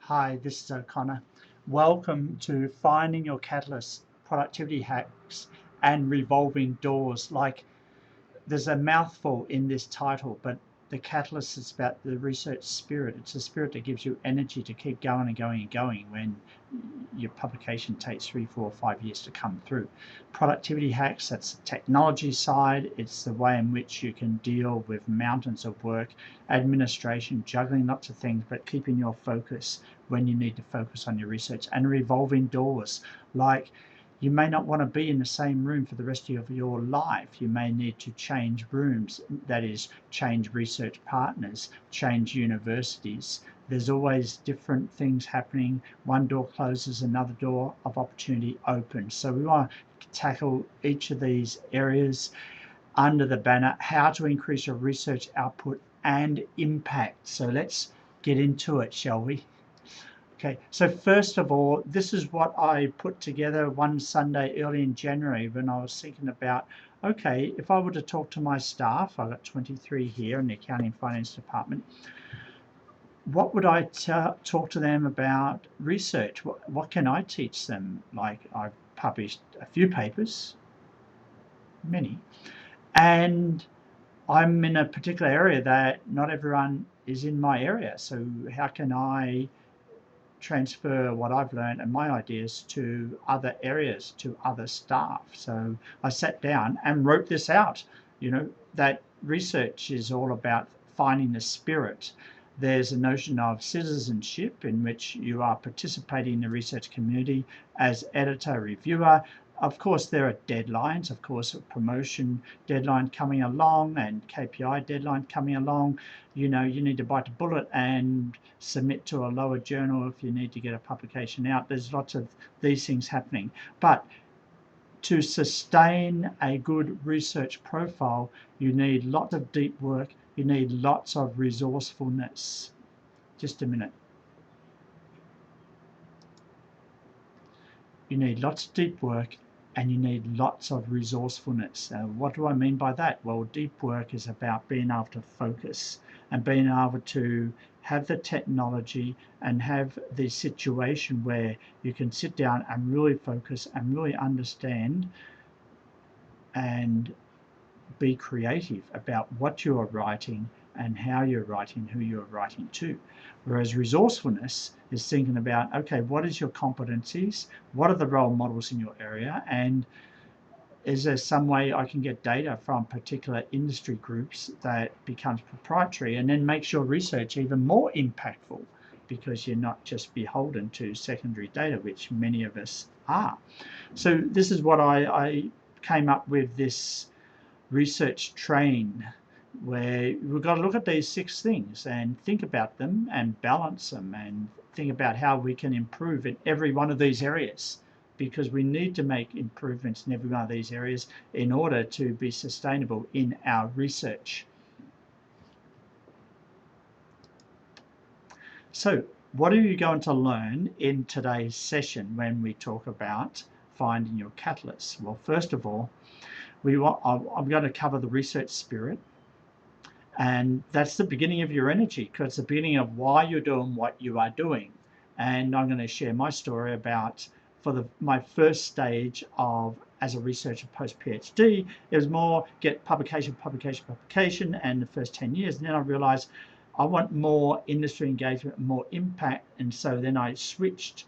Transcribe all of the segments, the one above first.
Hi, this is Connor. Welcome to Finding Your Catalyst, Productivity Hacks and Revolving Doors. There's a mouthful in this title, but the catalyst is about the research spirit. It's a spirit that gives you energy to keep going and going and going when your publication takes 3, 4, 5 years to come through. Productivity hacks, that's the technology side. It's the way in which you can deal with mountains of work, administration, juggling lots of things, but keeping your focus when you need to focus on your research. And revolving doors, like you may not want to be in the same room for the rest of your life. You may need to change rooms, that is, change research partners, change universities. There's always different things happening. One door closes, another door of opportunity opens. So we want to tackle each of these areas under the banner, how to increase your research output and impact. So let's get into it, shall we? Okay, so first of all, this is what I put together one Sunday early in January when I was thinking about, okay, if I were to talk to my staff, I've got 23 here in the accounting and finance department, what would I talk to them about research? What can I teach them? Like, I've published a few papers, many, and I'm in a particular area that not everyone is in my area. So how can I transfer what I've learned and my ideas to other areas, to other staff? So I sat down and wrote this out. You know, that research is all about finding the spirit. There's a notion of citizenship in which you are participating in the research community as editor, reviewer. Of course, there are deadlines, of course, a promotion deadline coming along and KPI deadline coming along. You know, you need to bite the bullet and submit to a lower journal if you need to get a publication out. There's lots of these things happening. But to sustain a good research profile, you need lots of deep work. You need lots of resourcefulness. Just a minute. You need lots of deep work and you need lots of resourcefulness. What do I mean by that? Well, deep work is about being able to focus and being able to have the technology and have the situation where you can sit down and really focus and really understand and be creative about what you are writing and how you're writing, who you're writing to. Whereas resourcefulness is thinking about, okay, what is your competencies? What are the role models in your area? And is there some way I can get data from particular industry groups that becomes proprietary and then makes your research even more impactful because you're not just beholden to secondary data, which many of us are. So this is what I came up with, this research train, where we've got to look at these 6 things and think about them and balance them and think about how we can improve in every one of these areas, because we need to make improvements in every one of these areas in order to be sustainable in our research. So what are you going to learn in today's session when we talk about finding your catalysts? Well, first of all, I'm going to cover the research spirit, and that's the beginning of your energy, because it's the beginning of why you're doing what you are doing. And I'm going to share my story about my first stage of as a researcher post PhD. It was more get publication, and the first 10 years, and then I realized I want more industry engagement, more impact, and so then I switched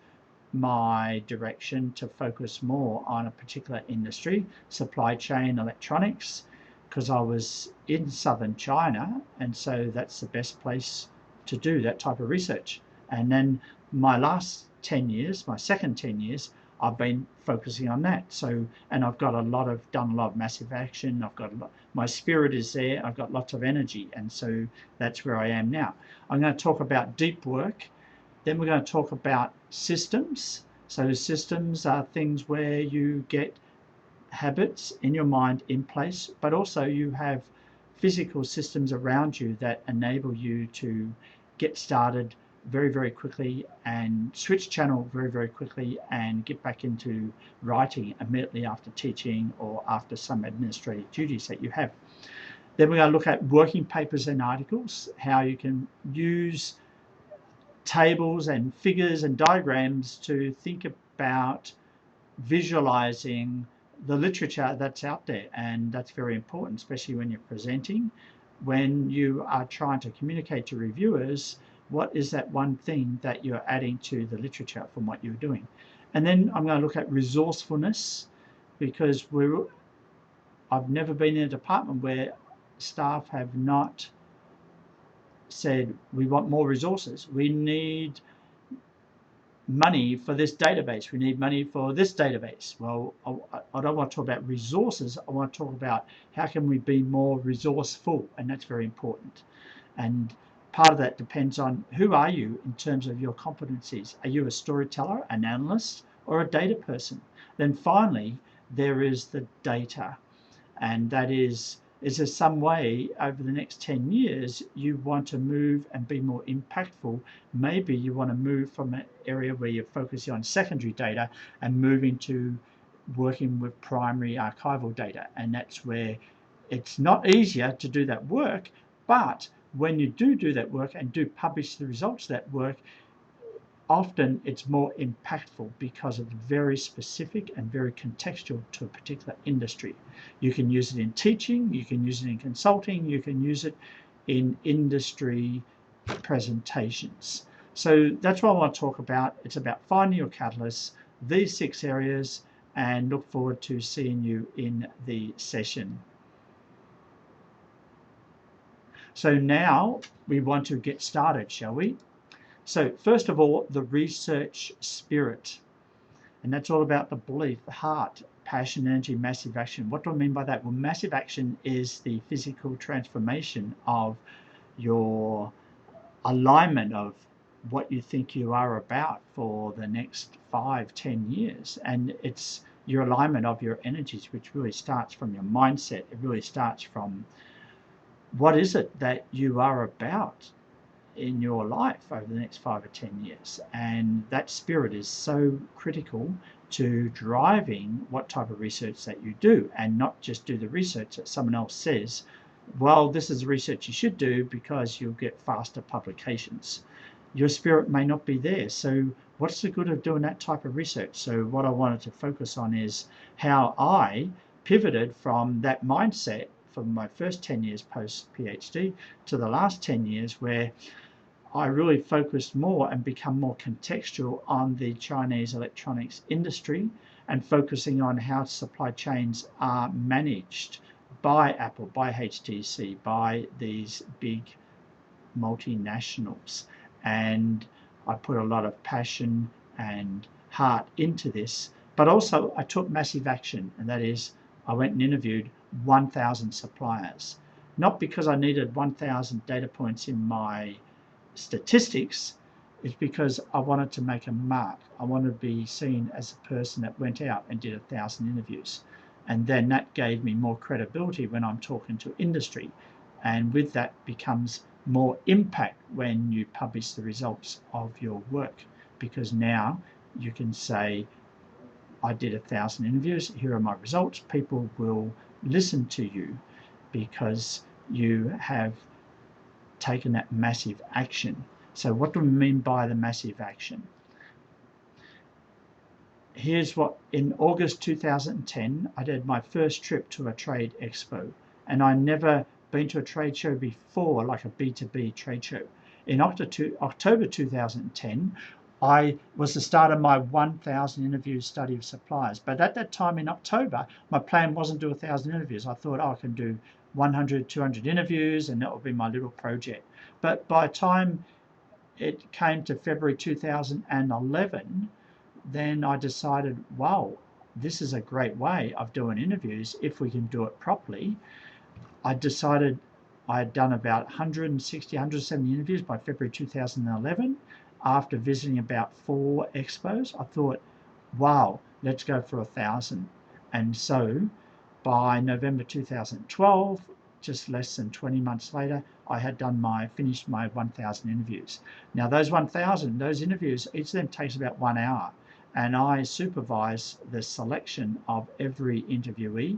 my direction to focus more on a particular industry, supply chain electronics, because I was in southern China, and so that's the best place to do that type of research. And then my last 10 years, my second 10 years, I've been focusing on that. So, and I've got done a lot of massive action. My spirit is there. I've got lots of energy, and so that's where I am now. I'm going to talk about deep work. Then we're going to talk about systems. So systems are things where you get habits in your mind in place, but also you have physical systems around you that enable you to get started very, very quickly and switch channel very, very quickly and get back into writing immediately after teaching or after some administrative duties that you have. Then we're going to look at working papers and articles, how you can use tables and figures and diagrams to think about visualizing the literature that's out there, and that's very important, especially when you're presenting. When you are trying to communicate to reviewers, what is that one thing that you're adding to the literature from what you're doing? And then I'm going to look at resourcefulness, because I've never been in a department where staff have not said, we want more resources, we need money for this database, we need money for this database. Well, I don't want to talk about resources, I want to talk about how can we be more resourceful, and that's very important. And part of that depends on who are you in terms of your competencies. Are you a storyteller, an analyst, or a data person? Then finally, there is the data, and that is there some way over the next 10 years you want to move and be more impactful? Maybe you want to move from an area where you're focusing on secondary data and moving to working with primary archival data, and that's where it's not easier to do that work, but when you do that work and do publish the results of that work, often it's more impactful because it's very specific and very contextual to a particular industry. You can use it in teaching, you can use it in consulting, you can use it in industry presentations. So that's what I want to talk about. It's about finding your catalysts, these 6 areas, and look forward to seeing you in the session. So now we want to get started, shall we? So first of all, the research spirit, and that's all about the belief, the heart, passion, energy, massive action. What do I mean by that? Well, massive action is the physical transformation of your alignment of what you think you are about for the next 5-10 years, and it's your alignment of your energies, which really starts from your mindset. It really starts from what is it that you are about in your life over the next 5 or 10 years. And that spirit is so critical to driving what type of research that you do, and not just do the research that someone else says, well, this is the research you should do because you'll get faster publications. Your spirit may not be there. So what's the good of doing that type of research? So what I wanted to focus on is how I pivoted from that mindset from my first 10 years post PhD to the last 10 years, where I really focused more and become more contextual on the Chinese electronics industry, and focusing on how supply chains are managed by Apple, by HTC, by these big multinationals. And I put a lot of passion and heart into this, but also I took massive action, and that is I went and interviewed 1,000 suppliers, not because I needed 1,000 data points in my statistics, is because I wanted to make a mark. I wanted to be seen as a person that went out and did 1,000 interviews, and then that gave me more credibility when I'm talking to industry, and with that becomes more impact when you publish the results of your work, because now you can say, I did 1,000 interviews, here are my results. People will listen to you because you have taken that massive action. So what do we mean by the massive action? Here's what, in August 2010, I did my first trip to a trade expo, and I never been to a trade show before, like a B2B trade show. In October 2010, I was the start of my 1,000 interview study of suppliers. But at that time in October, my plan wasn't to do 1,000 interviews. I thought, I can do 100, 200 interviews, and that will be my little project. But by the time it came to February 2011, then I decided, wow, this is a great way of doing interviews if we can do it properly. I decided I had done about 160, 170 interviews by February 2011. After visiting about 4 expos, I thought, wow, let's go for 1,000. And so by November 2012, just less than 20 months later, I had finished my 1,000 interviews. Now those 1,000, those interviews, each of them takes about 1 hour. And I supervise the selection of every interviewee.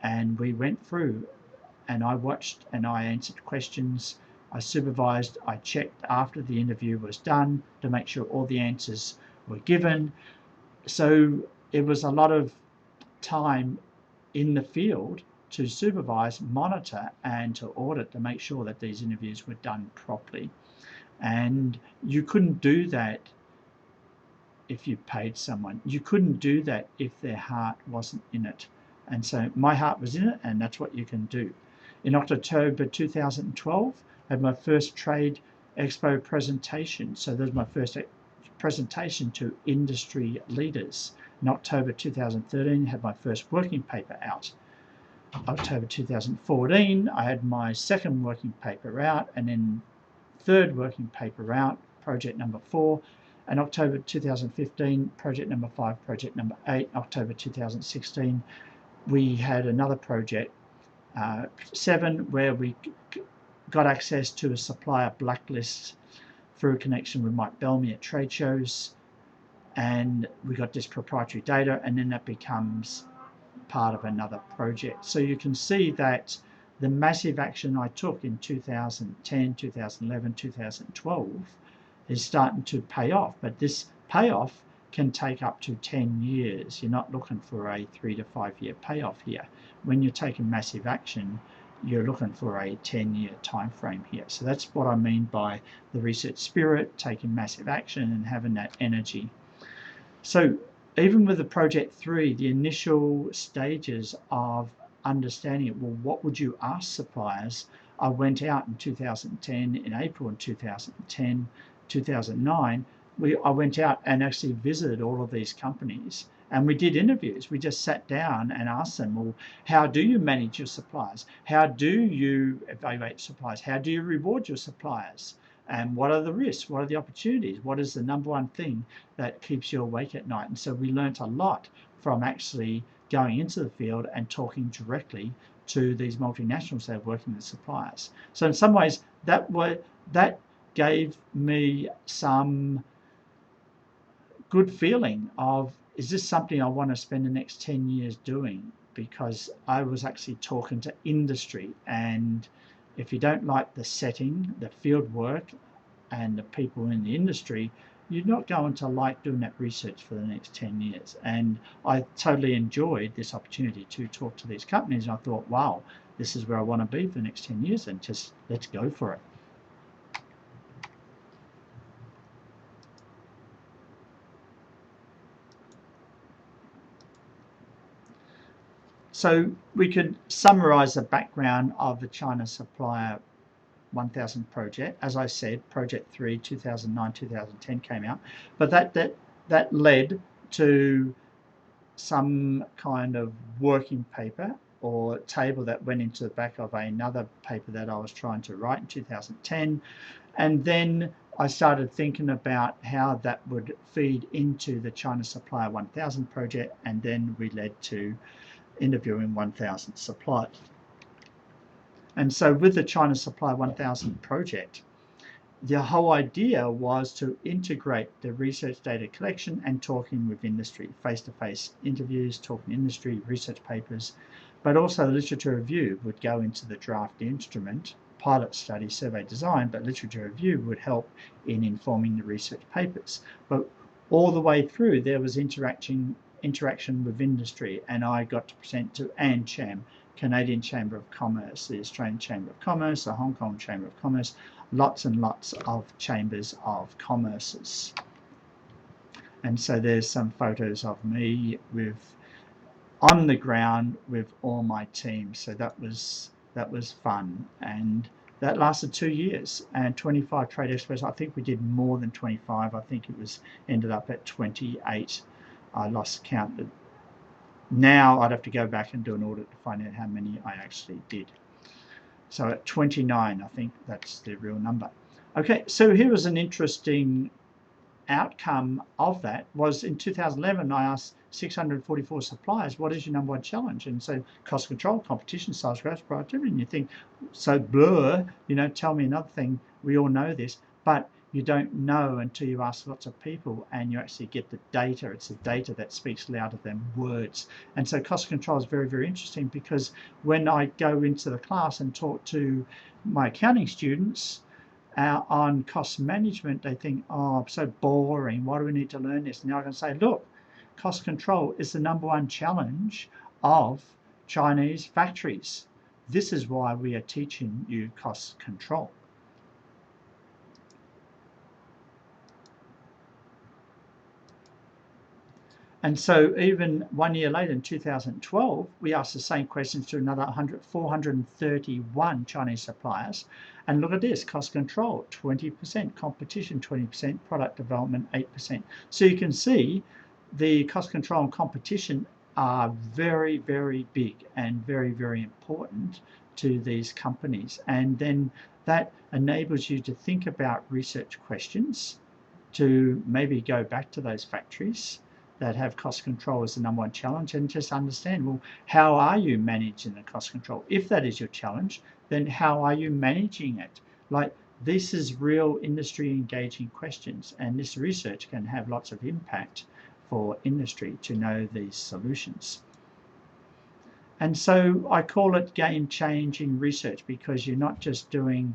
And we went through, and I watched and I answered questions I supervised, I checked after the interview was done to make sure all the answers were given. So it was a lot of time in the field to supervise, monitor, and to audit to make sure that these interviews were done properly. And you couldn't do that if you paid someone. You couldn't do that if their heart wasn't in it. And so my heart was in it, and that's what you can do. In October 2012, I had my first trade expo presentation. So that was my first presentation to industry leaders. In October 2013, I had my first working paper out. October 2014, I had my second working paper out, and then third working paper out, project number 4. And October 2015, project number 5, project number 8. October 2016, we had another project, 7, where we got access to a supplier blacklist through a connection with Mike Bellamy at trade shows, and we got this proprietary data, and then that becomes part of another project. So you can see that the massive action I took in 2010, 2011, 2012 is starting to pay off, but this payoff can take up to 10 years. You're not looking for a 3 to 5 year payoff here. When you're taking massive action, you're looking for a 10-year time frame here. So that's what I mean by the research spirit, taking massive action and having that energy. So even with the project 3, the initial stages of understanding it, well, what would you ask suppliers? I went out in 2010, in April in 2010, 2009, I went out and actually visited all of these companies, and we did interviews. We just sat down and asked them, well, how do you manage your suppliers? How do you evaluate suppliers? How do you reward your suppliers? And what are the risks? What are the opportunities? What is the number one thing that keeps you awake at night? And so we learnt a lot from actually going into the field and talking directly to these multinationals that are working with suppliers. So in some ways, that gave me some good feeling of, is this something I want to spend the next 10 years doing? Because I was actually talking to industry, and if you don't like the setting, the field work, and the people in the industry, you're not going to like doing that research for the next 10 years. And I totally enjoyed this opportunity to talk to these companies, and I thought, wow, this is where I want to be for the next 10 years, and just let's go for it. So we could summarize the background of the China Supplier 1000 project. As I said, project 3, 2009, 2010 came out, but that led to some kind of working paper or table that went into the back of another paper that I was trying to write in 2010. And then I started thinking about how that would feed into the China Supplier 1000 project, and then we led to interviewing 1000 suppliers. And so with the China Supplier 1000 project, the whole idea was to integrate the research data collection and talking with industry, face-to-face interviews, talking industry, research papers, but also literature review would go into the draft instrument, pilot study, survey design, but literature review would help in informing the research papers. But all the way through, there was interaction with industry, and I got to present to ANCHAM, Canadian Chamber of Commerce, the Australian Chamber of Commerce, the Hong Kong Chamber of Commerce, lots and lots of chambers of commerces. And so there's some photos of me on the ground with all my team. So that was fun, and that lasted 2 years and 25 trade expos. I think we did more than 25. I think it ended up at 28. I lost count. Now I'd have to go back and do an audit to find out how many I actually did. So at 29, I think that's the real number. Okay, so here was an interesting outcome of that. Was in 2011, I asked 644 suppliers, what is your number one challenge? And so cost control, competition, sales growth, productivity. And you think, so blur, tell me another thing. We all know this. But you don't know until you ask lots of people and you actually get the data. It's the data that speaks louder than words. And so cost control is very, very interesting, because when I go into the class and talk to my accounting students on cost management, they think, oh, so boring. Why do we need to learn this? Now I can say, look, cost control is the #1 challenge of Chinese factories. This is why we are teaching you cost control. And so even 1 year later, in 2012, we asked the same questions to another 431 Chinese suppliers. And look at this, cost control, 20%, competition, 20%, product development, 8%. So you can see the cost control and competition are very, very big and very, very important to these companies. And then that enables you to think about research questions, to maybe go back to those factories that have cost control as the #1 challenge, and just understand, well, how are you managing the cost control? If that is your challenge, then how are you managing it? Like, this is real industry engaging questions, and this research can have lots of impact for industry to know these solutions. And so I call it game-changing research, because you're not just doing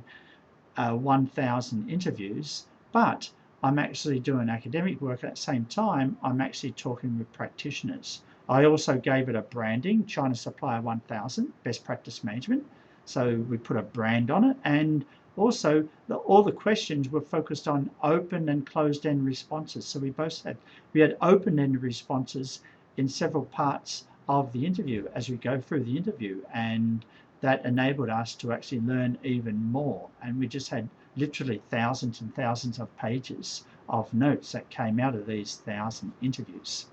1,000 interviews, but I'm actually doing academic work at the same time. I'm actually talking with practitioners. I also gave it a branding, China Supplier 1000, Best Practice Management. So we put a brand on it, and also all the questions were focused on open and closed-end responses. So we had open-ended responses in several parts of the interview as we go through the interview, and that enabled us to actually learn even more. And we just had literally thousands and thousands of pages of notes that came out of these 1,000 interviews.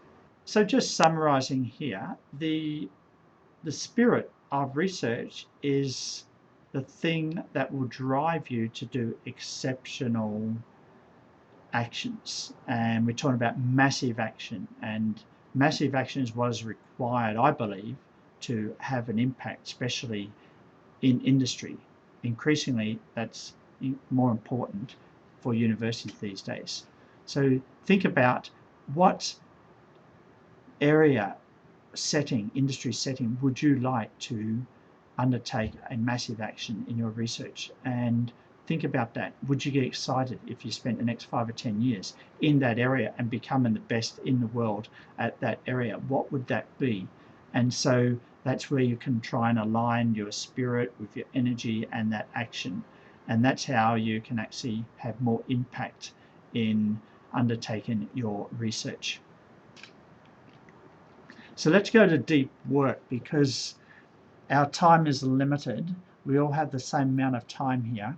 So just summarizing here, the spirit of research is the thing that will drive you to do exceptional actions. And we're talking about massive action, and massive action is what is required, I believe, to have an impact, especially in industry. Increasingly, that's more important for universities these days. So think about what area setting, industry setting, would you like to undertake a massive action in your research, and think about that. Would you get excited if you spent the next 5 or 10 years in that area and becoming the best in the world at that area? What would that be? And so that's where you can try and align your spirit with your energy and that action. And that's how you can actually have more impact in undertaking your research. So let's go to deep work, because our time is limited. We all have the same amount of time here,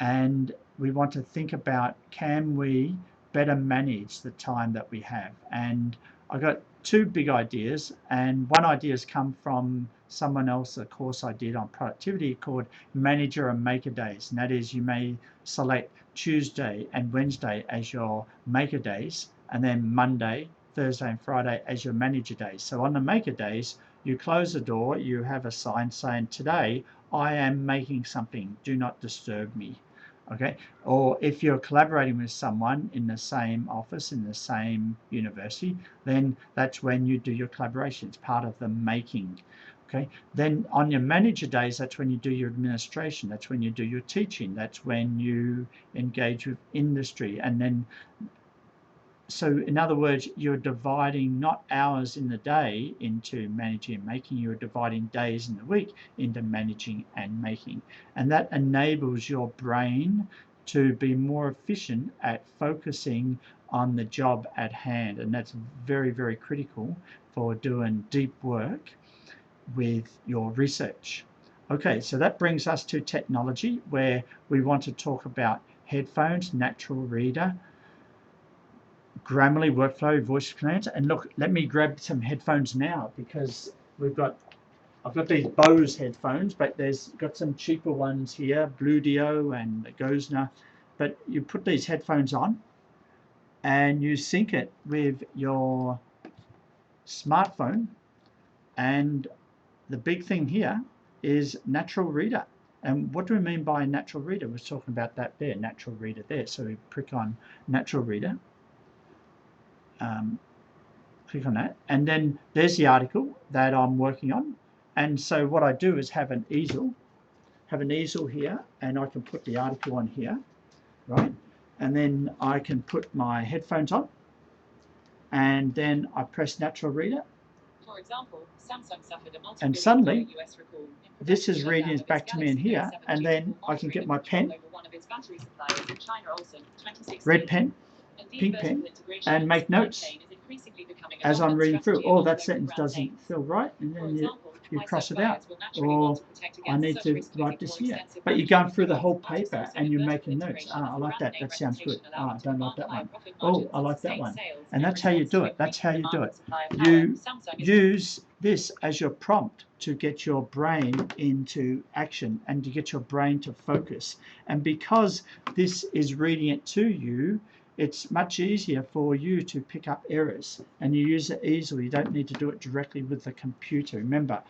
and we want to think about, can we better manage the time that we have? And I got 2 big ideas, and one idea has come from someone else, a course I did on productivity called Manager and Maker Days. And that is, you may select Tuesday and Wednesday as your maker days, and then Monday, Thursday and Friday as your manager days. So on the maker days, you close the door, you have a sign saying, today I am making something, do not disturb me. Okay, or if you're collaborating with someone in the same office, in the same university, then that's when you do your collaboration. It's part of the making. Okay, then on your manager days, that's when you do your administration, that's when you do your teaching, that's when you engage with industry. And then, so in other words, you're dividing not hours in the day into managing and making, you're dividing days in the week into managing and making. And that enables your brain to be more efficient at focusing on the job at hand. And that's very, very critical for doing deep work with your research. Okay, so that brings us to technology, where we want to talk about headphones, natural reader, Grammarly, workflow, voice commands. And look, let me grab some headphones now, because I've got these Bose headphones, but there's got some cheaper ones here, Bluedio and Gosner. But you put these headphones on and you sync it with your smartphone, and the big thing here is natural reader. And what do we mean by natural reader? We're talking about that there, natural reader there. So we click on natural reader, click on that, and then there's the article that I'm working on. And so what I do is have an easel here, and I can put the article on here, right? And then I can put my headphones on, and then I press natural reader. For example, Samsung suffered a and suddenly this is reading back to me in here, and then I can get my pen, red pen, pink pen, and make notes as I'm reading through. Oh, that sentence doesn't feel right, and then you cross it out. Or I need to write this here. But you're going through the whole paper and you're making notes. I like that. That sounds good. I don't like that one. Oh, I like that one. And that's how you do it. That's how you do it. You use this as your prompt to get your brain into action and to get your brain to focus. And because this is reading it to you, it's much easier for you to pick up errors, and you use it easily. You don't need to do it directly with the computer. Remember,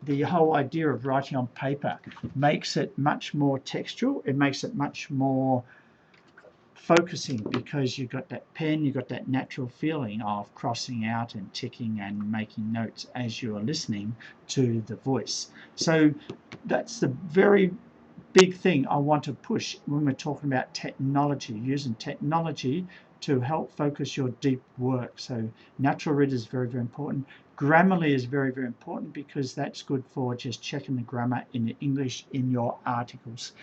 the whole idea of writing on paper makes it much more textual. It makes it much more focusing because you've got that pen, you've got that natural feeling of crossing out and ticking and making notes as you are listening to the voice. So that's the very big thing I want to push when we're talking about technology, using technology to help focus your deep work. So natural reader is very, very important. Grammarly is very, very important because that's good for just checking the grammar in the English in your articles,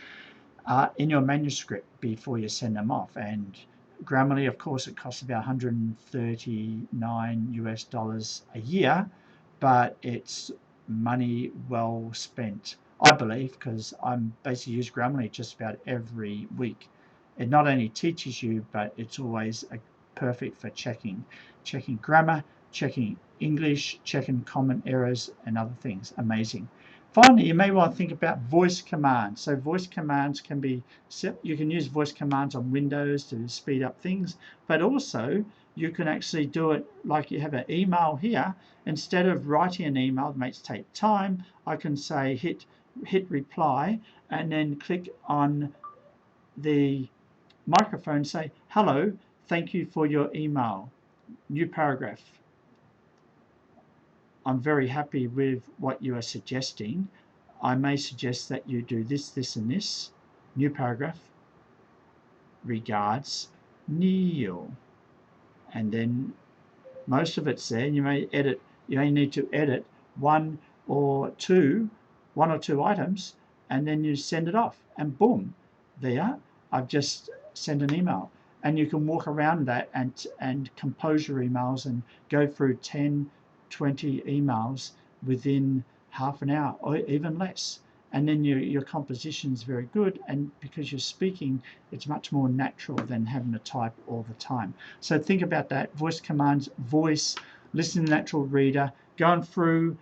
in your manuscript before you send them off. And Grammarly, of course, it costs about $139 a year, but it's money well spent, I believe, because I'm basically use Grammarly just about every week. It not only teaches you, but it's always perfect for checking grammar, checking English, checking common errors and other things. Amazing. Finally, you may want to think about voice commands. So voice commands can be, you can use voice commands on Windows to speed up things, but also you can actually do it like you have an email here. Instead of writing an email that may take time, I can say hit reply and then click on the microphone, say, hello, thank you for your email. New paragraph. I'm very happy with what you are suggesting. I may suggest that you do this, this, and this. New paragraph. Regards, Neil. And then most of it's there. You may edit. You only need to edit one or two items, and then you send it off. And boom, there. I've just sent an email. And you can walk around that and compose your emails and go through 10, 20 emails within half an hour or even less. And then your composition is very good, and because you're speaking, it's much more natural than having to type all the time. So think about that. Voice commands, voice, listen to natural reader, going through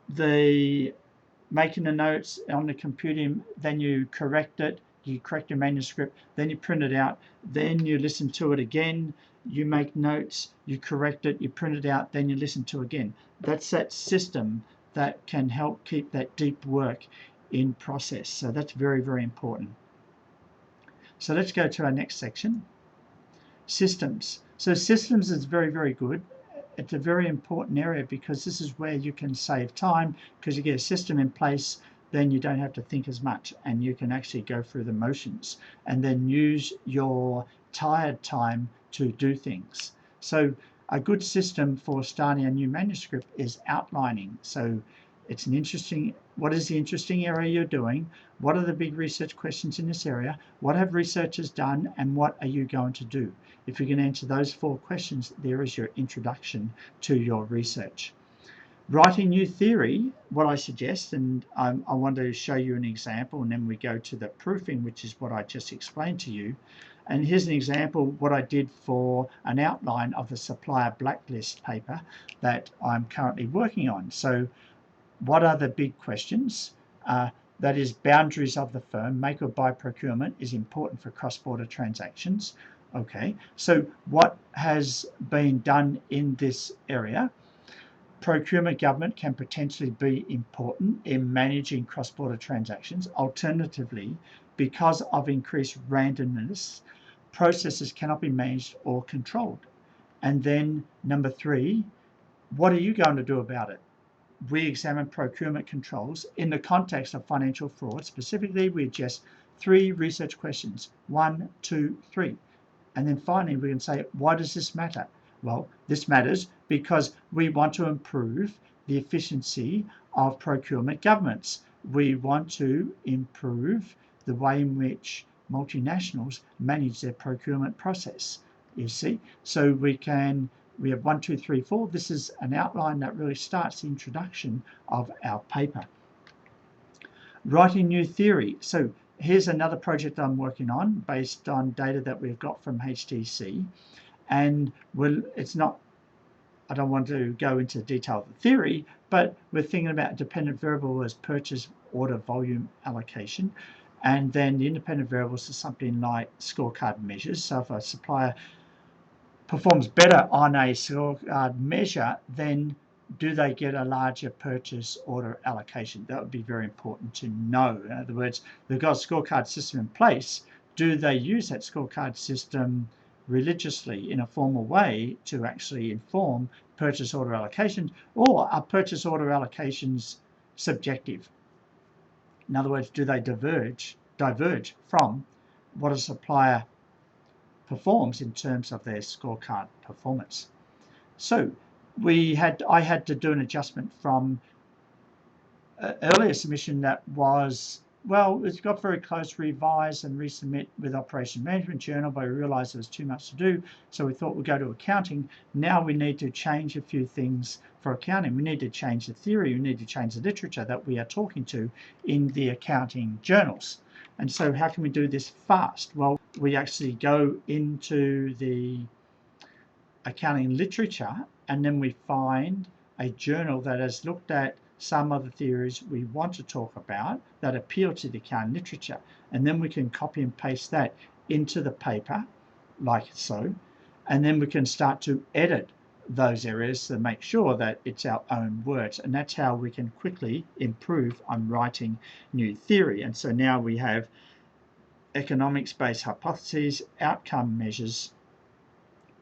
making the notes on the computer, then you correct it, you correct your manuscript, then you print it out, then you listen to it again, you make notes, you correct it, you print it out, then you listen to it again. That's that system that can help keep that deep work in process. So that's very, very important. So let's go to our next section, systems. So systems is very, very good. It's a very important area because this is where you can save time, because you get a system in place, then you don't have to think as much and you can actually go through the motions and then use your tired time to do things. So a good system for starting a new manuscript is outlining. So it's an interesting, what is the interesting area you're doing? What are the big research questions in this area? What have researchers done and what are you going to do? If you can answer those 4 questions, there is your introduction to your research. Writing new theory, what I suggest, and I want to show you an example, and then we go to the proofing, which is what I just explained to you. And here's an example what I did for an outline of the supplier blacklist paper that I'm currently working on. So what are the big questions? That is, boundaries of the firm, make or buy procurement is important for cross-border transactions. Okay, so what has been done in this area? Procurement government can potentially be important in managing cross-border transactions. Alternatively, because of increased randomness, processes cannot be managed or controlled. And then number 3, what are you going to do about it? We examine procurement controls in the context of financial fraud. Specifically, we address 3 research questions, 1, 2, 3. And then finally, we can say, why does this matter? Well, this matters because we want to improve the efficiency of procurement governments. We want to improve the way in which multinationals manage their procurement process, you see. So we have 1, 2, 3, 4. This is an outline that really starts the introduction of our paper. Writing new theory. So here's another project I'm working on based on data that we've got from HTC. And it's not, I don't want to go into detail of the theory, but we're thinking about dependent variable as purchase order volume allocation. And then the independent variables are something like scorecard measures. So if a supplier performs better on a scorecard measure, then do they get a larger purchase order allocation? That would be very important to know. In other words, they've got a scorecard system in place. Do they use that scorecard system religiously in a formal way to actually inform purchase order allocations, or are purchase order allocations subjective? In other words, do they diverge from what a supplier performs in terms of their scorecard performance? So I had to do an adjustment from an earlier submission that was, well, it's got very close, revise and resubmit with Operation Management Journal, but we realized there was too much to do, so we thought we'd go to accounting. Now we need to change a few things for accounting. We need to change the theory, we need to change the literature that we are talking to in the accounting journals. And so how can we do this fast? Well, we actually go into the accounting literature and then we find a journal that has looked at some of the theories we want to talk about that appeal to the accounting literature, and then we can copy and paste that into the paper like so, and then we can start to edit those areas to make sure that it's our own words, and that's how we can quickly improve on writing new theory. And so now we have economics-based hypotheses, outcome measures,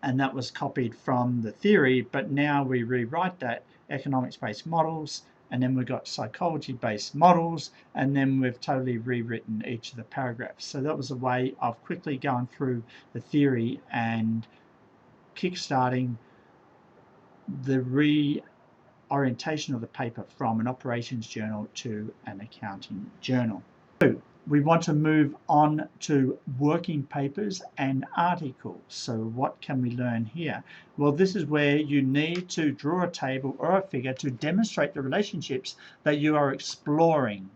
and that was copied from the theory, but now we rewrite that economics-based models, and then we've got psychology-based models, and then we've totally rewritten each of the paragraphs. So that was a way of quickly going through the theory and kickstarting the reorientation of the paper from an operations journal to an accounting journal. So we want to move on to working papers and articles. So what can we learn here? Well, this is where you need to draw a table or a figure to demonstrate the relationships that you are exploring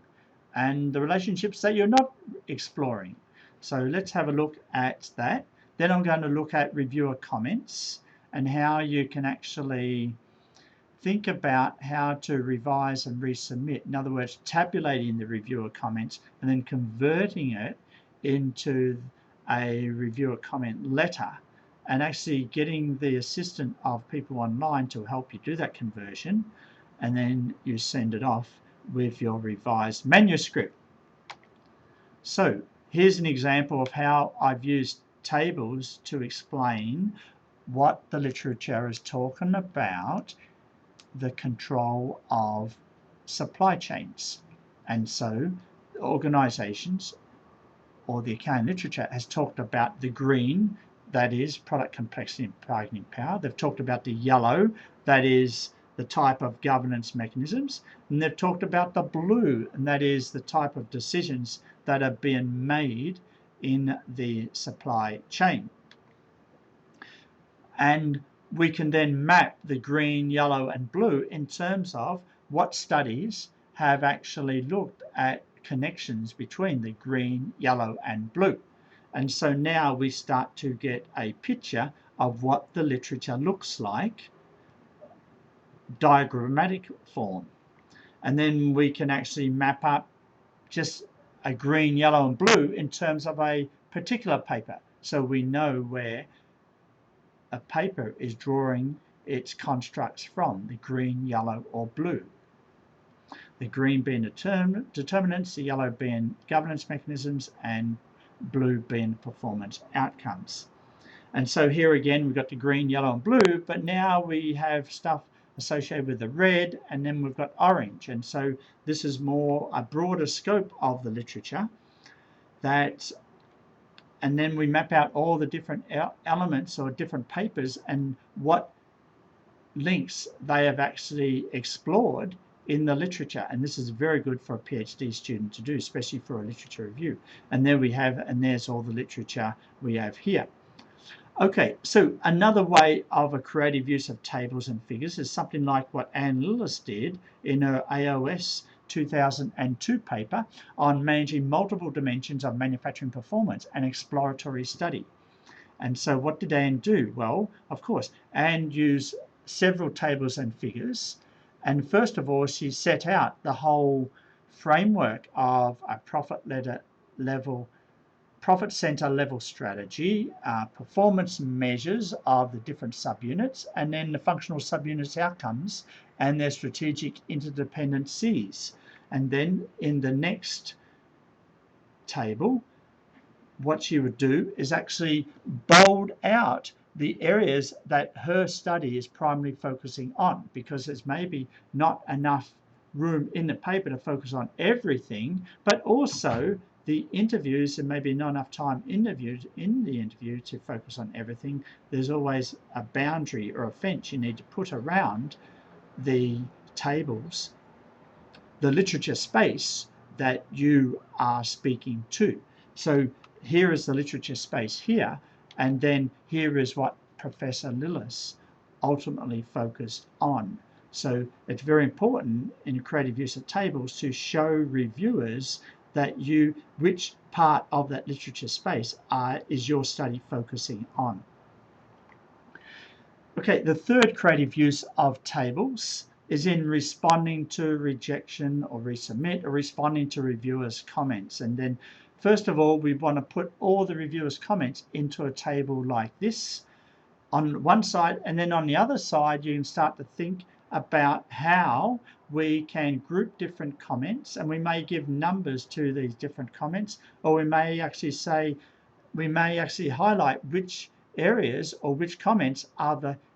and the relationships that you're not exploring. So let's have a look at that. Then I'm going to look at reviewer comments and how you can actually think about how to revise and resubmit. In other words, tabulating the reviewer comments and then converting it into a reviewer comment letter and actually getting the assistant of people online to help you do that conversion, and then you send it off with your revised manuscript. So here's an example of how I've used tables to explain what the literature is talking about, the control of supply chains. And so organizations or the accounting literature has talked about the green, that is product complexity and bargaining power. They've talked about the yellow, that is the type of governance mechanisms, and they've talked about the blue, and that is the type of decisions that are being made in the supply chain. And we can then map the green, yellow and blue in terms of what studies have actually looked at connections between the green, yellow and blue. And so now we start to get a picture of what the literature looks like, diagrammatic form. And then we can actually map up just a green, yellow and blue in terms of a particular paper. So we know where a paper is drawing its constructs from, the green, yellow, or blue. The green being determinants, the yellow being governance mechanisms, and blue being performance outcomes. And so here again, we've got the green, yellow, and blue, but now we have stuff associated with the red, and then we've got orange. And so this is more a broader scope of the literature and then we map out all the different elements or different papers and what links they have actually explored in the literature. And this is very good for a PhD student to do, especially for a literature review. And there we have, and there's all the literature we have here. Okay, so another way of a creative use of tables and figures is something like what Anne Lillis did in her AOS 2002 paper on managing multiple dimensions of manufacturing performance and exploratory study. And so what did Anne do? Well, of course, Anne used several tables and figures. And first of all, she set out the whole framework of a profit center level strategy, performance measures of the different subunits, and then the functional subunits outcomes and their strategic interdependencies. And then in the next table, what she would do is actually bold out the areas that her study is primarily focusing on, because there's maybe not enough room in the paper to focus on everything, but also the interviews, and maybe not enough time in the interview to focus on everything. There's always a boundary or a fence you need to put around the tables, the literature space that you are speaking to. So here is the literature space here, and then here is what Professor Lillis ultimately focused on. So it's very important in creative use of tables to show reviewers that which part of that literature space is your study focusing on. Okay, the third creative use of tables is in responding to rejection or resubmit, or responding to reviewers' comments. And then first of all, we want to put all the reviewers' comments into a table like this on one side, and then on the other side you can start to think about how we can group different comments, and we may give numbers to these different comments, or we may actually highlight which areas or which comments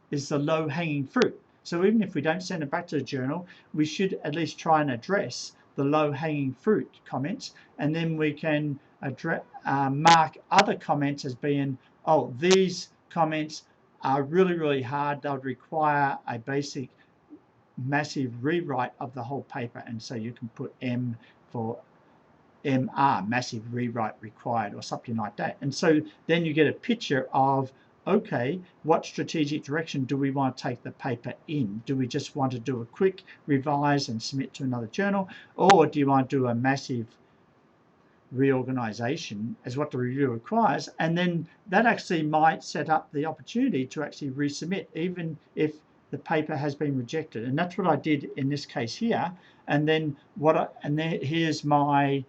is the low-hanging fruit. So even if we don't send it back to the journal, we should at least try and address the low-hanging fruit comments, and then we can mark other comments as being, oh, these comments are really, really hard. They'll require a basic massive rewrite of the whole paper, and so you can put M for MR, massive rewrite required, or something like that. And so then you get a picture of, okay, what strategic direction do we want to take the paper in? Do we just want to do a quick revise and submit to another journal, or do you want to do a massive reorganization as what the review requires? And then that actually might set up the opportunity to actually resubmit, even if the paper has been rejected. And that's what I did in this case here. And then here's my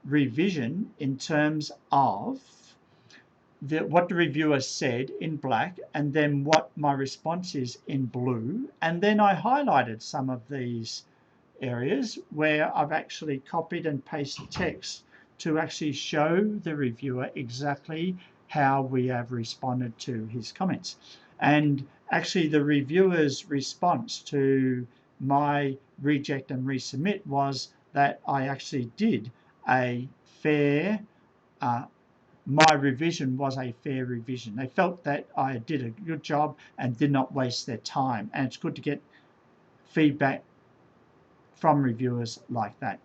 revision in terms of what the reviewer said in black, and then what my response is in blue. And then I highlighted some of these areas where I've actually copied and pasted text to actually show the reviewer exactly how we have responded to his comments. And actually the reviewer's response to my reject and resubmit was that I actually did a fair, my revision was a fair revision. They felt that I did a good job and did not waste their time. And it's good to get feedback from reviewers like that.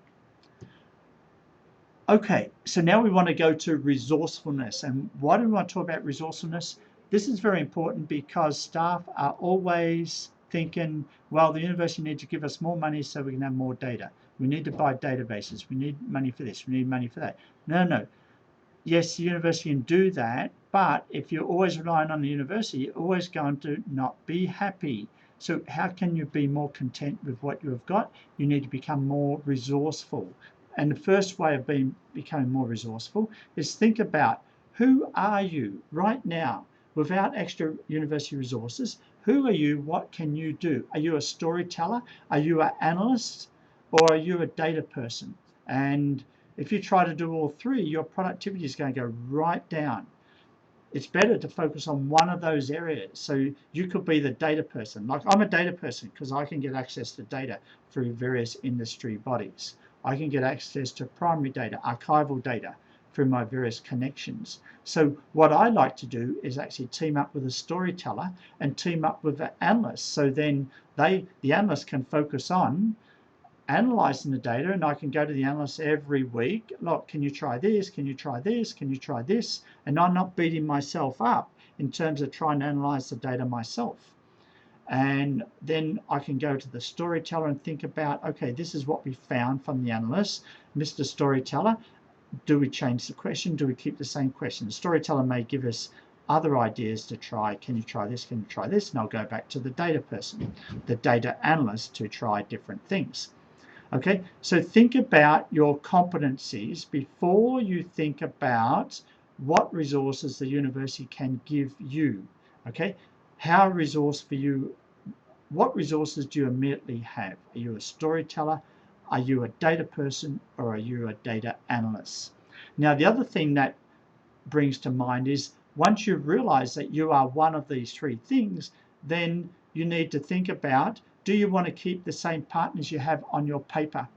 Okay, so now we want to go to resourcefulness. And why do we want to talk about resourcefulness? This is very important because staff are always thinking, well, the university needs to give us more money so we can have more data. We need to buy databases. We need money for this. We need money for that. No. Yes, the university can do that, but if you're always relying on the university, you're always going to not be happy. So how can you be more content with what you have got? You need to become more resourceful. And the first way of becoming more resourceful is think about, who are you right now? without extra university resources, who are you? What can you do? Are you a storyteller? Are you an analyst? Or are you a data person? And if you try to do all three, your productivity is going to go right down. It's better to focus on one of those areas. So you could be the data person. Like I'm a data person because I can get access to data through various industry bodies. I can get access to primary data, archival data through my various connections. So what I like to do is actually team up with a storyteller and team up with an analyst. So then the analyst can focus on analyzing the data, and I can go to the analyst every week. Look, can you try this? Can you try this? Can you try this? And I'm not beating myself up in terms of trying to analyze the data myself. And then I can go to the storyteller and think about, okay, this is what we found from the analyst. Mr. Storyteller, do we change the question? Do we keep the same question? The storyteller may give us other ideas to try. Can you try this? Can you try this? And I'll go back to the data person, the data analyst, to try different things. Okay, so think about your competencies before you think about what resources the university can give you. Okay, how resourceful you, what resources do you immediately have? Are you a storyteller? Are you a data person? Or are you a data analyst? Now, the other thing that brings to mind is once you realize that you are one of these three things, then you need to think about, do you want to keep the same partners you have on your paper?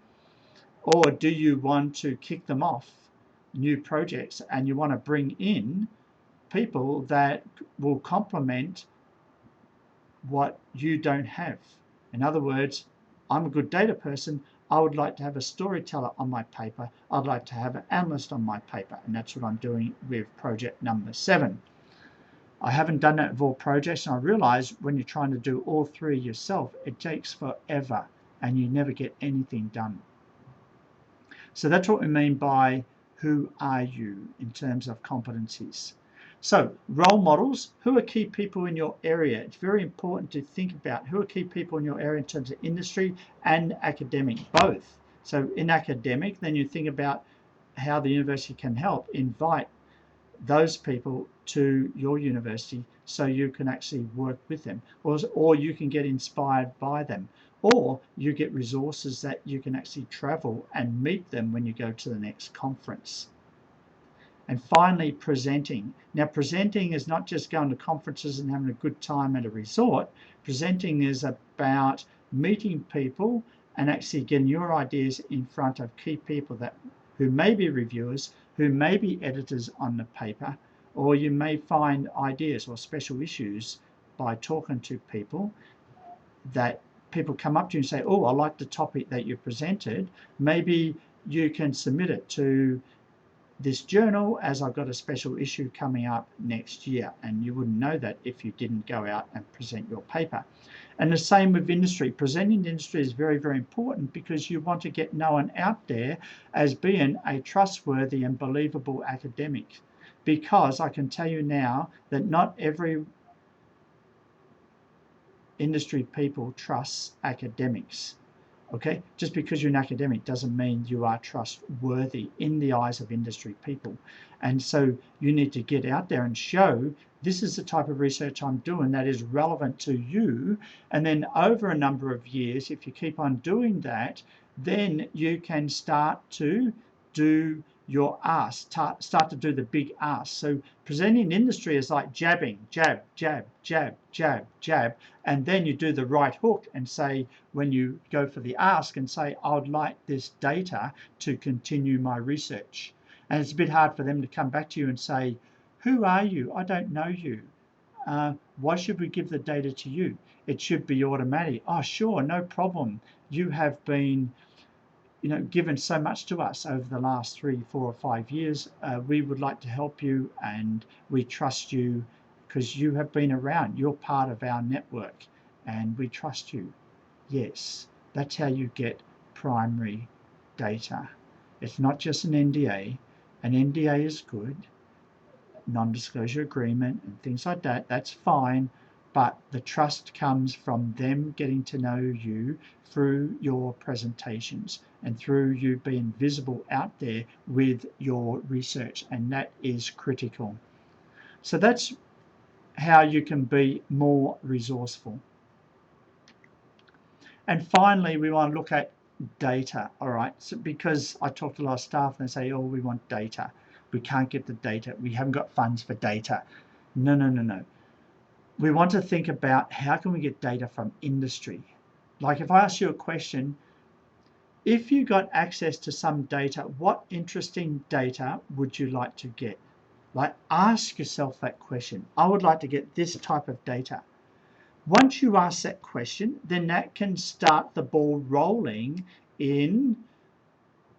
Or do you want to kick them off, new projects, and you want to bring in people that will complement what you don't have? In other words, I'm a good data person. I would like to have a storyteller on my paper. I'd like to have an analyst on my paper. And that's what I'm doing with project number 7. I haven't done that with all projects, and I realize when you're trying to do all three yourself, it takes forever and you never get anything done. So that's what we mean by who are you in terms of competencies. So role models, who are key people in your area? It's very important to think about who are key people in your area in terms of industry and academic, both. So in academic, then you think about how the university can help invite those people to your university so you can actually work with them, or you can get inspired by them, or you get resources that you can actually travel and meet them when you go to the next conference. And finally, presenting. Now, presenting is not just going to conferences and having a good time at a resort. Presenting is about meeting people and actually getting your ideas in front of key people who may be reviewers, who may be editors on the paper, or you may find ideas or special issues by talking to people that people come up to you and say, oh, I like the topic that you presented. Maybe you can submit it to this journal as I've got a special issue coming up next year. And you wouldn't know that if you didn't go out and present your paper. And the same with industry. Presenting to industry is very, very important because you want to get known out there as being a trustworthy and believable academic. Because I can tell you now that not every industry people trusts academics. Okay, just because you're an academic doesn't mean you are trustworthy in the eyes of industry people. And so you need to get out there and show this is the type of research I'm doing that is relevant to you. And then over a number of years, if you keep on doing that, then you can start to do your ask, start to do the big ask. So presenting industry is like jabbing, jab, jab, jab, jab, jab, and then you do the right hook and say, when you go for the ask and say, I would like this data to continue my research. And it's a bit hard for them to come back to you and say, who are you? I don't know you. Why should we give the data to you? It should be automatic. Oh, sure, no problem. You have been given so much to us over the last 3, 4, or 5 years. We would like to help you, and we trust you because you have been around. You're part of our network, and we trust you. Yes, that's how you get primary data. It's not just an NDA. An NDA is good, non-disclosure agreement and things like that. That's fine. But the trust comes from them getting to know you through your presentations and through you being visible out there with your research, and that is critical. So that's how you can be more resourceful. And finally, we want to look at data, all right? So because I talk to a lot of staff and they say, oh, we want data. We can't get the data. We haven't got funds for data. No. We want to think about how can we get data from industry. Like if I ask you a question, if you got access to some data, what interesting data would you like to get? Like ask yourself that question. I would like to get this type of data. Once you ask that question, then that can start the ball rolling in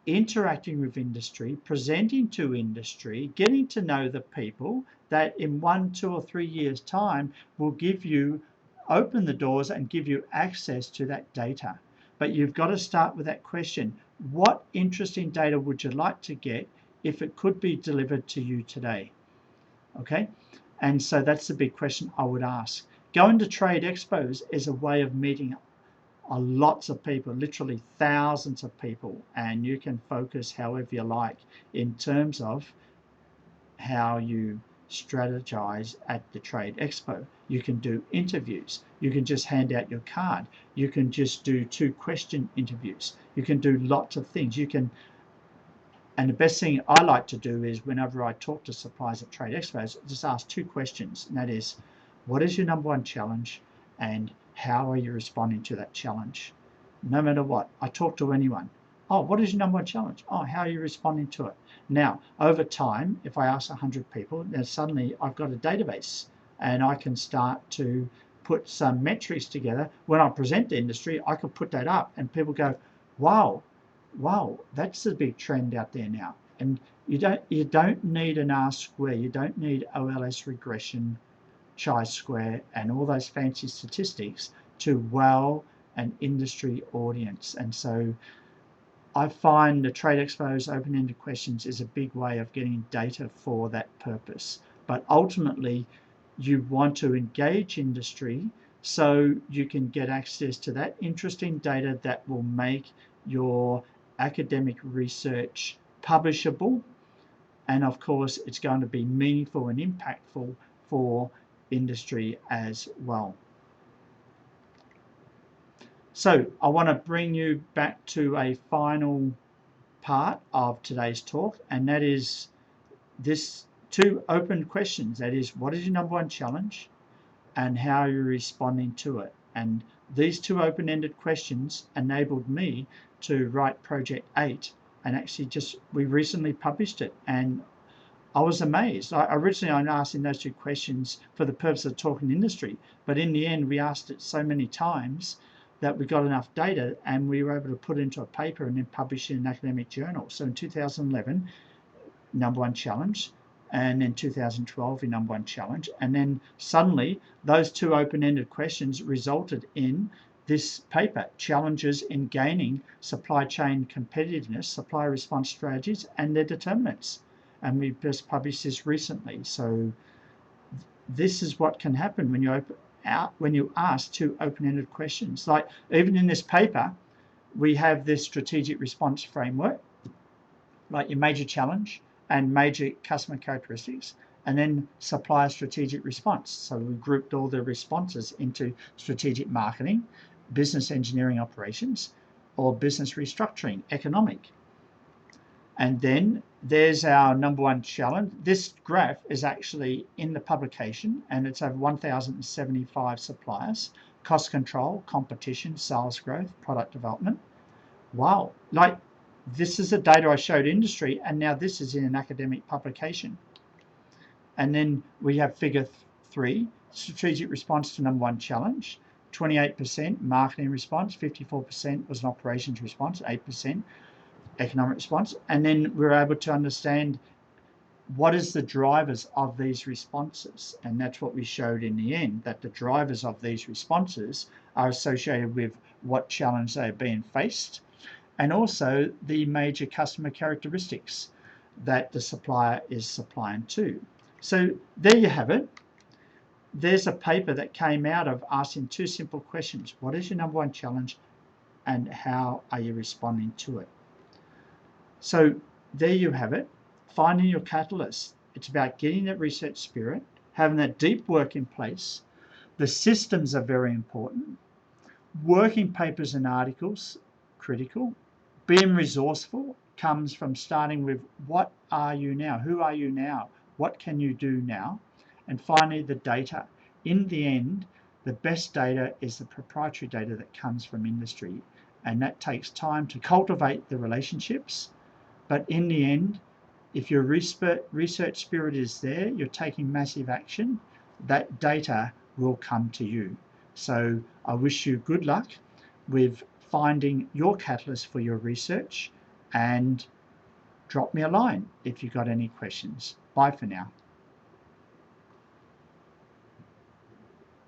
interacting with industry, presenting to industry, getting to know the people that in 1, 2 or 3 years time will give you, open the doors and give you access to that data. But you've got to start with that question. What interesting data would you like to get if it could be delivered to you today? Okay, and so that's the big question I would ask. Going to trade expos is a way of meeting lots of people, literally thousands of people, and you can focus however you like in terms of how you strategize at the trade expo. You can do interviews. You can just hand out your card. You can just do 2-question interviews. You can do lots of things. You can, and the best thing I like to do is whenever I talk to suppliers at trade expos, just ask 2 questions, and that is, what is your number 1 challenge, and how are you responding to that challenge? No matter what, I talk to anyone. Oh, what is your number 1 challenge? Oh, how are you responding to it? Now, over time, if I ask 100 people, then suddenly I've got a database and I can start to put some metrics together. When I present to industry, I can put that up and people go, wow, that's the big trend out there now. And you don't need an R-square, you don't need OLS regression, chi-square, and all those fancy statistics to wow an industry audience. And so I find the trade expos open-ended questions is a big way of getting data for that purpose. But ultimately, you want to engage industry so you can get access to that interesting data that will make your academic research publishable. And of course, it's going to be meaningful and impactful for industry as well. So I want to bring you back to a final part of today's talk, and that is this 2 open questions. That is, what is your number 1 challenge and how are you responding to it? And these 2 open-ended questions enabled me to write Project 8, and actually we recently published it, and I was amazed. Originally I asked in those 2 questions for the purpose of talking industry, but in the end we asked it so many times that we got enough data and we were able to put it into a paper and then publish it in an academic journal. So in 2011, number 1 challenge, and in 2012, the number 1 challenge, and then suddenly those 2 open-ended questions resulted in this paper, Challenges in Gaining Supply Chain Competitiveness, Supply Response Strategies and Their Determinants. And we just published this recently. So this is what can happen when you ask 2 open-ended questions. Like even in this paper, we have this strategic response framework, like your major challenge and major customer characteristics, and then supplier strategic response. So we grouped all the responses into strategic marketing, business engineering operations, or business restructuring, economic. And then there's our number 1 challenge. This graph is actually in the publication, and it's over 1,075 suppliers, cost control, competition, sales growth, product development. Wow, like this is the data I showed industry, and now this is in an academic publication. And then we have figure 3, strategic response to number 1 challenge, 28% marketing response, 54% was an operations response, 8% economic response. And then we're able to understand what is the drivers of these responses. And that's what we showed in the end, that the drivers of these responses are associated with what challenge they're being faced, and also the major customer characteristics that the supplier is supplying to. So there you have it. There's a paper that came out of asking 2 simple questions. What is your number 1 challenge and how are you responding to it? So there you have it. Finding your catalyst. It's about getting that research spirit, having that deep work in place. The systems are very important. Working papers and articles, critical. Being resourceful comes from starting with what are you now? Who are you now? What can you do now? And finally, the data. In the end, the best data is the proprietary data that comes from industry, and that takes time to cultivate the relationships. But in the end, if your research spirit is there, you're taking massive action, that data will come to you. So I wish you good luck with finding your catalyst for your research, and drop me a line if you've got any questions. Bye for now.